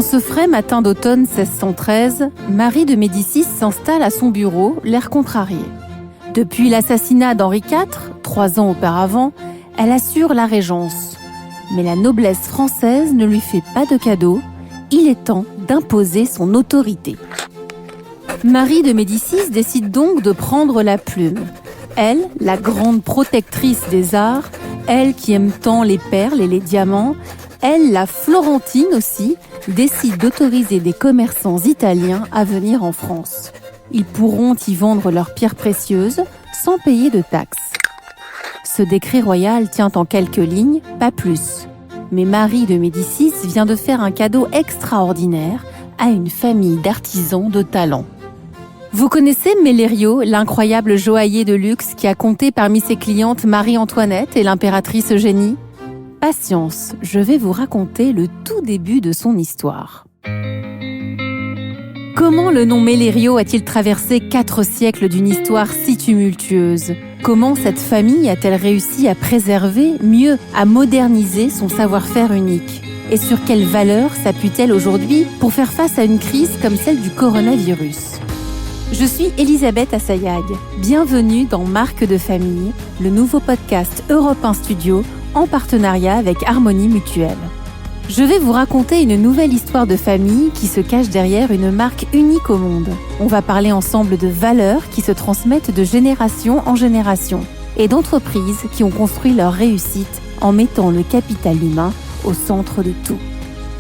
En ce frais matin d'automne 1613, Marie de Médicis s'installe à son bureau, l'air contrarié. Depuis l'assassinat d'Henri IV, 3 ans auparavant, elle assure la régence. Mais la noblesse française ne lui fait pas de cadeau. Il est temps d'imposer son autorité. Marie de Médicis décide donc de prendre la plume. Elle, la grande protectrice des arts, elle qui aime tant les perles et les diamants, elle, la Florentine aussi, décide d'autoriser des commerçants italiens à venir en France. Ils pourront y vendre leurs pierres précieuses sans payer de taxes. Ce décret royal tient en quelques lignes, pas plus. Mais Marie de Médicis vient de faire un cadeau extraordinaire à une famille d'artisans de talent. Vous connaissez Mellerio, l'incroyable joaillier de luxe qui a compté parmi ses clientes Marie-Antoinette et l'impératrice Eugénie ? Patience, je vais vous raconter le tout début de son histoire. Comment le nom Mellerio a-t-il traversé 4 siècles d'une histoire si tumultueuse ? Comment cette famille a-t-elle réussi à préserver, mieux, à moderniser son savoir-faire unique ? Et sur quelles valeurs s'appuie-t-elle aujourd'hui pour faire face à une crise comme celle du coronavirus ? Je suis Elisabeth Assayag. Bienvenue dans Marque de famille, le nouveau podcast Europe 1 Studio en partenariat avec Harmonie Mutuelle. Je vais vous raconter une nouvelle histoire de famille qui se cache derrière une marque unique au monde. On va parler ensemble de valeurs qui se transmettent de génération en génération et d'entreprises qui ont construit leur réussite en mettant le capital humain au centre de tout.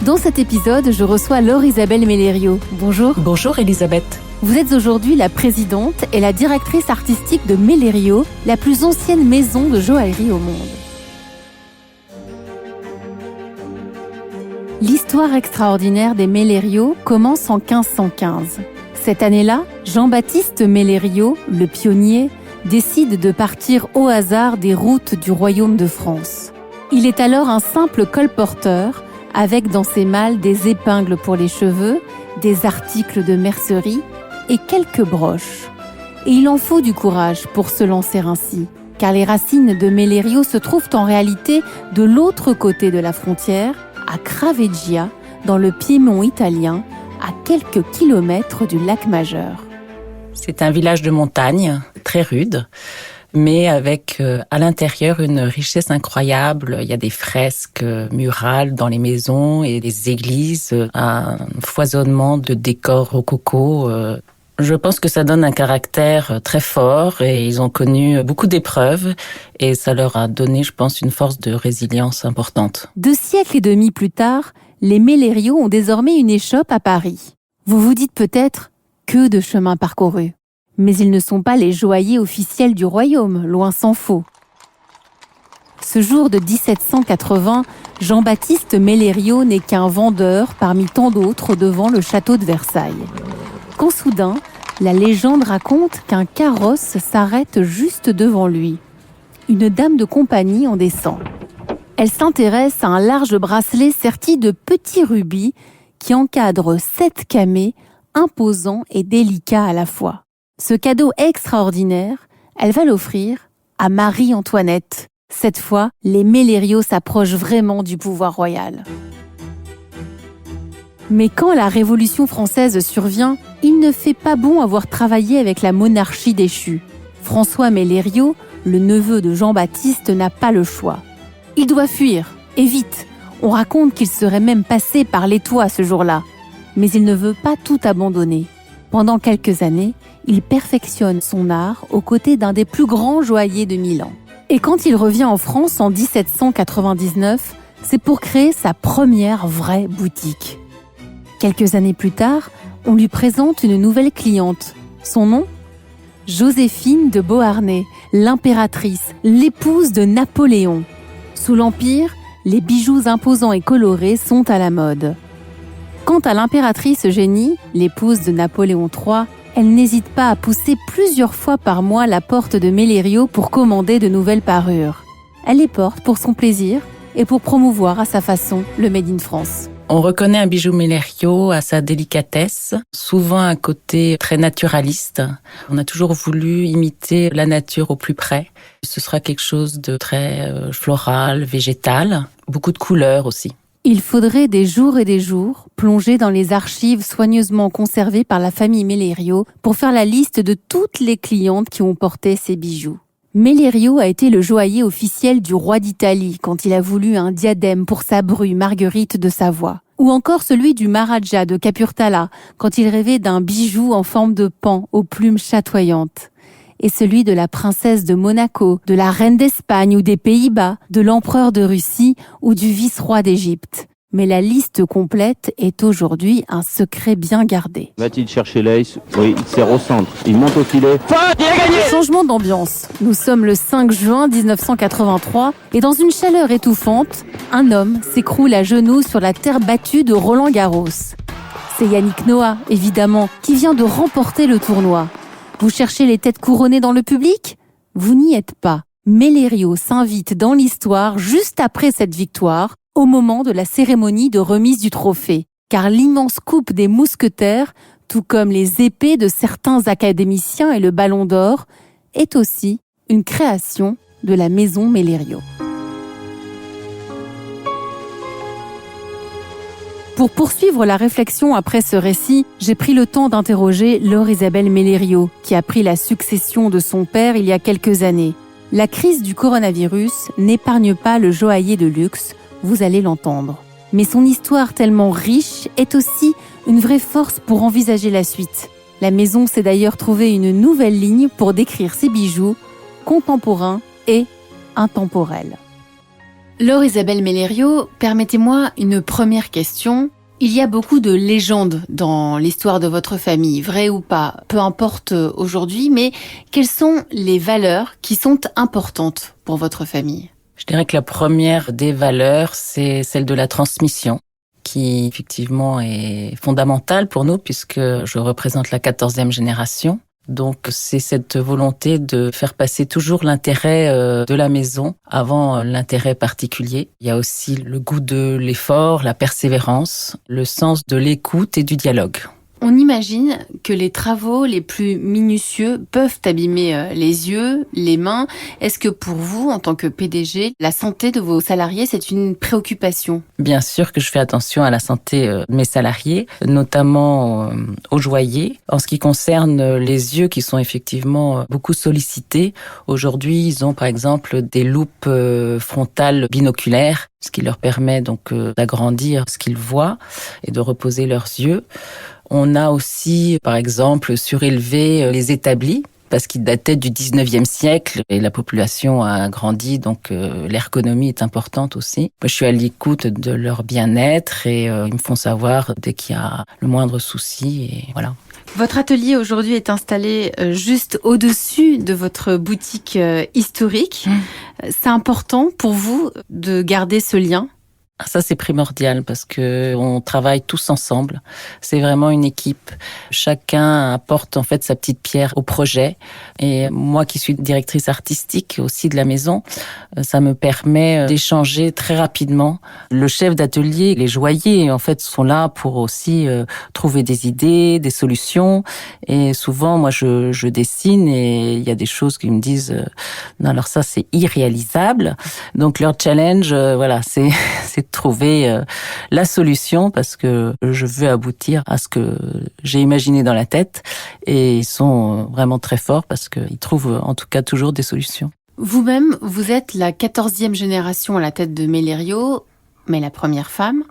Dans cet épisode, je reçois Laure Isabelle Mellerio. Bonjour. Bonjour Elisabeth. Vous êtes aujourd'hui la présidente et la directrice artistique de Mellerio, la plus ancienne maison de joaillerie au monde. L'histoire extraordinaire des Mellerio commence en 1515. Cette année-là, Jean-Baptiste Mellerio, le pionnier, décide de partir au hasard des routes du royaume de France. Il est alors un simple colporteur, avec dans ses malles des épingles pour les cheveux, des articles de mercerie et quelques broches. Et il en faut du courage pour se lancer ainsi, car les racines de Mellerio se trouvent en réalité de l'autre côté de la frontière, à Craveggia, dans le Piémont italien, à quelques kilomètres du lac Majeur. C'est un village de montagne, très rude, mais avec à l'intérieur une richesse incroyable. Il y a des fresques murales dans les maisons et des églises, un foisonnement de décors rococo. Je pense que ça donne un caractère très fort et ils ont connu beaucoup d'épreuves et ça leur a donné, je pense, une force de résilience importante. 2 siècles et demi plus tard, les Mellerio ont désormais une échoppe à Paris. Vous vous dites peut-être que de chemin parcouru. Mais ils ne sont pas les joailliers officiels du royaume, loin s'en faut. Ce jour de 1780, Jean-Baptiste Mellerio n'est qu'un vendeur parmi tant d'autres devant le château de Versailles. Quand soudain, la légende raconte qu'un carrosse s'arrête juste devant lui. Une dame de compagnie en descend. Elle s'intéresse à un large bracelet serti de petits rubis qui encadre 7 camées, imposants et délicats à la fois. Ce cadeau extraordinaire, elle va l'offrir à Marie-Antoinette. Cette fois, les Mellerio s'approchent vraiment du pouvoir royal. Mais quand la Révolution française survient, il ne fait pas bon avoir travaillé avec la monarchie déchue. François Mellerio, le neveu de Jean-Baptiste, n'a pas le choix. Il doit fuir, et vite. On raconte qu'il serait même passé par les toits ce jour-là. Mais il ne veut pas tout abandonner. Pendant quelques années, il perfectionne son art aux côtés d'un des plus grands joailliers de Milan. Et quand il revient en France en 1799, c'est pour créer sa première vraie boutique. Quelques années plus tard, on lui présente une nouvelle cliente. Son nom ? Joséphine de Beauharnais, l'impératrice, l'épouse de Napoléon. Sous l'Empire, les bijoux imposants et colorés sont à la mode. Quant à l'impératrice Eugénie, l'épouse de Napoléon III, elle n'hésite pas à pousser plusieurs fois par mois la porte de Mellerio pour commander de nouvelles parures. Elle les porte pour son plaisir et pour promouvoir à sa façon le Made in France. On reconnaît un bijou Mellerio à sa délicatesse, souvent un côté très naturaliste. On a toujours voulu imiter la nature au plus près. Ce sera quelque chose de très floral, végétal, beaucoup de couleurs aussi. Il faudrait des jours et des jours plonger dans les archives soigneusement conservées par la famille Mellerio pour faire la liste de toutes les clientes qui ont porté ces bijoux. Mellerio a été le joaillier officiel du roi d'Italie quand il a voulu un diadème pour sa bru Marguerite de Savoie. Ou encore celui du Maharaja de Kapurthala quand il rêvait d'un bijou en forme de paon aux plumes chatoyantes. Et celui de la princesse de Monaco, de la reine d'Espagne ou des Pays-Bas, de l'empereur de Russie ou du vice-roi d'Égypte. Mais la liste complète est aujourd'hui un secret bien gardé. Va-t-il chercher l'ace? Oui, il sert au centre. Il monte au filet. Il a gagné! Changement d'ambiance. Nous sommes le 5 juin 1983 et dans une chaleur étouffante, un homme s'écroule à genoux sur la terre battue de Roland-Garros. C'est Yannick Noah, évidemment, qui vient de remporter le tournoi. Vous cherchez les têtes couronnées dans le public? Vous n'y êtes pas. Mellerio s'invite dans l'histoire juste après cette victoire, au moment de la cérémonie de remise du trophée, car l'immense coupe des mousquetaires, tout comme les épées de certains académiciens et le ballon d'or, est aussi une création de la maison Mellerio. Pour poursuivre la réflexion après ce récit, j'ai pris le temps d'interroger Laure Isabelle Mellerio, qui a pris la succession de son père il y a quelques années. La crise du coronavirus n'épargne pas le joaillier de luxe, vous allez l'entendre. Mais son histoire tellement riche est aussi une vraie force pour envisager la suite. La maison s'est d'ailleurs trouvé une nouvelle ligne pour décrire ses bijoux, contemporains et intemporels. Laure Isabelle Mellerio, permettez-moi une première question. Il y a beaucoup de légendes dans l'histoire de votre famille, vraies ou pas, peu importe aujourd'hui, mais quelles sont les valeurs qui sont importantes pour votre famille ? Je dirais que la première des valeurs, c'est celle de la transmission, qui effectivement est fondamentale pour nous puisque je représente la 14e génération. Donc c'est cette volonté de faire passer toujours l'intérêt de la maison avant l'intérêt particulier. Il y a aussi le goût de l'effort, la persévérance, le sens de l'écoute et du dialogue. On imagine que les travaux les plus minutieux peuvent abîmer les yeux, les mains. Est-ce que pour vous, en tant que PDG, la santé de vos salariés, c'est une préoccupation ? Bien sûr que je fais attention à la santé de mes salariés, notamment aux joailliers. En ce qui concerne les yeux qui sont effectivement beaucoup sollicités, aujourd'hui, ils ont par exemple des loupes frontales binoculaires, ce qui leur permet donc d'agrandir ce qu'ils voient et de reposer leurs yeux. On a aussi, par exemple, surélevé les établis parce qu'ils dataient du 19e siècle et la population a grandi, donc l'ergonomie est importante aussi. Moi, je suis à l'écoute de leur bien-être et ils me font savoir dès qu'il y a le moindre souci et voilà. Votre atelier aujourd'hui est installé juste au-dessus de votre boutique historique. C'est important pour vous de garder ce lien ? Ça, c'est primordial parce que on travaille tous ensemble. C'est vraiment une équipe. Chacun apporte en fait sa petite pierre au projet. Et moi qui suis directrice artistique aussi de la maison, ça me permet d'échanger très rapidement. Le chef d'atelier, les joailliers en fait sont là pour aussi trouver des idées, des solutions. Et souvent, moi, je dessine et il y a des choses qui me disent non, alors ça c'est irréalisable. Donc leur challenge, voilà, c'est de trouver la solution parce que je veux aboutir à ce que j'ai imaginé dans la tête et ils sont vraiment très forts parce qu'ils trouvent en tout cas toujours des solutions. Vous-même, vous êtes la 14e génération à la tête de Mellerio, mais la première femme.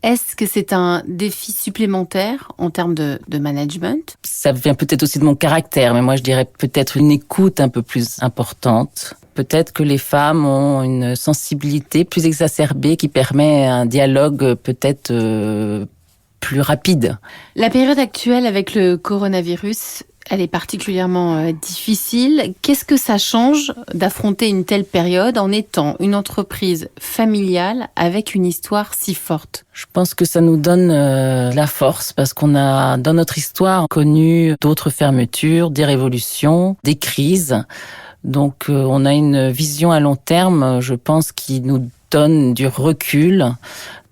Est-ce que c'est un défi supplémentaire en termes de management ? Ça vient peut-être aussi de mon caractère, mais moi je dirais peut-être une écoute un peu plus importante. Peut-être que les femmes ont une sensibilité plus exacerbée qui permet un dialogue peut-être plus rapide. La période actuelle avec le coronavirus, elle est particulièrement difficile. Qu'est-ce que ça change d'affronter une telle période en étant une entreprise familiale avec une histoire si forte ? Je pense que ça nous donne la force parce qu'on a, dans notre histoire, connu d'autres fermetures, des révolutions, des crises. Donc on a une vision à long terme, je pense, qui nous donne du recul.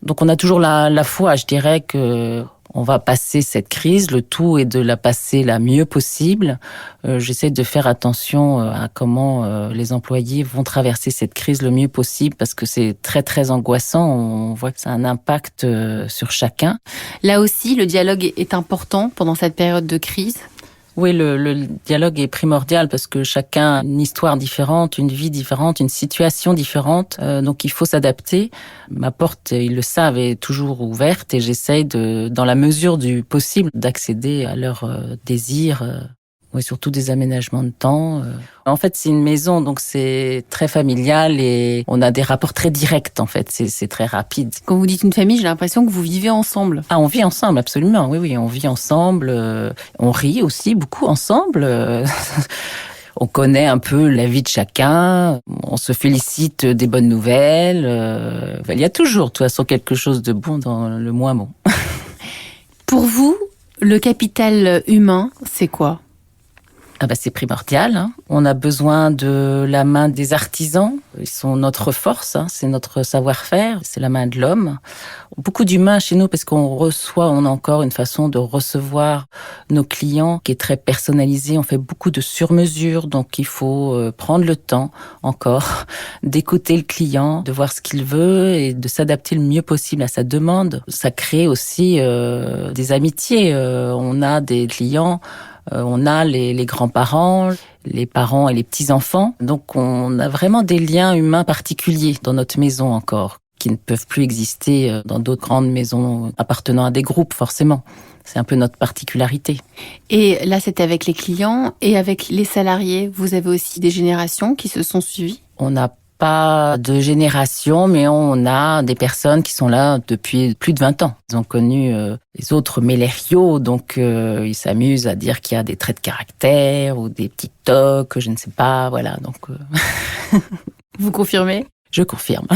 Donc on a toujours la foi, je dirais que On va passer cette crise, le tout est de la passer la mieux possible. J'essaie de faire attention à comment les employés vont traverser cette crise le mieux possible parce que c'est très très angoissant. On voit que ça a un impact sur chacun. Là aussi, le dialogue est important pendant cette période de crise. Oui, le dialogue est primordial parce que chacun a une histoire différente, une vie différente, une situation différente. Donc il faut s'adapter. Ma porte, ils le savent, est toujours ouverte et j'essaye dans la mesure du possible, d'accéder à leurs désirs. Oui, surtout des aménagements de temps. En fait, c'est une maison, donc c'est très familial et on a des rapports très directs, en fait. C'est très rapide. Quand vous dites une famille, j'ai l'impression que vous vivez ensemble. Ah, on vit ensemble, absolument. Oui, on vit ensemble. On rit aussi beaucoup ensemble. On connaît un peu la vie de chacun. On se félicite des bonnes nouvelles. Il y a toujours, de toute façon, quelque chose de bon dans le moins bon. Pour vous, le capital humain, c'est quoi ? C'est primordial. Hein. On a besoin de la main des artisans. Ils sont notre force, hein. C'est notre savoir-faire, c'est la main de l'homme. Beaucoup d'humains chez nous parce on a encore une façon de recevoir nos clients qui est très personnalisée. On fait beaucoup de sur-mesure, donc il faut prendre le temps encore d'écouter le client, de voir ce qu'il veut et de s'adapter le mieux possible à sa demande. Ça crée aussi des amitiés. On a des clients... on a les grands-parents, les parents et les petits-enfants. Donc on a vraiment des liens humains particuliers dans notre maison encore, qui ne peuvent plus exister dans d'autres grandes maisons appartenant à des groupes, forcément. C'est un peu notre particularité. Et là, c'est avec les clients et avec les salariés. Vous avez aussi des générations qui se sont suivies ? On n'a pas de génération, mais on a des personnes qui sont là depuis plus de 20 ans. Ils ont connu les autres Mellerio, donc ils s'amusent à dire qu'il y a des traits de caractère ou des petits tocs, je ne sais pas, voilà. Donc, Vous confirmez ? Je confirme.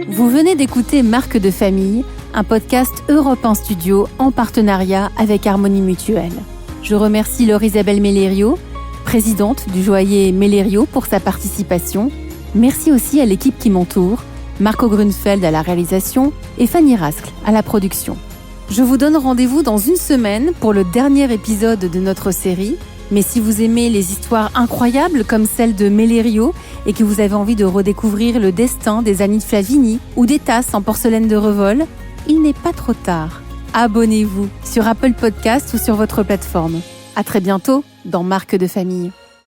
Vous venez d'écouter Marque de famille, un podcast Europe 1 Studio en partenariat avec Harmonie Mutuelle. Je remercie Laure-Isabelle Mellerio, présidente du joaillier Mellerio, pour sa participation. Merci aussi à l'équipe qui m'entoure, Marco Grunfeld à la réalisation et Fanny Rascle à la production. Je vous donne rendez-vous dans une semaine pour le dernier épisode de notre série. Mais si vous aimez les histoires incroyables comme celle de Mellerio et que vous avez envie de redécouvrir le destin des Annie de Flavigny ou des tasses en porcelaine de Revol, il n'est pas trop tard. Abonnez-vous sur Apple Podcast ou sur votre plateforme. À très bientôt dans Marque de famille.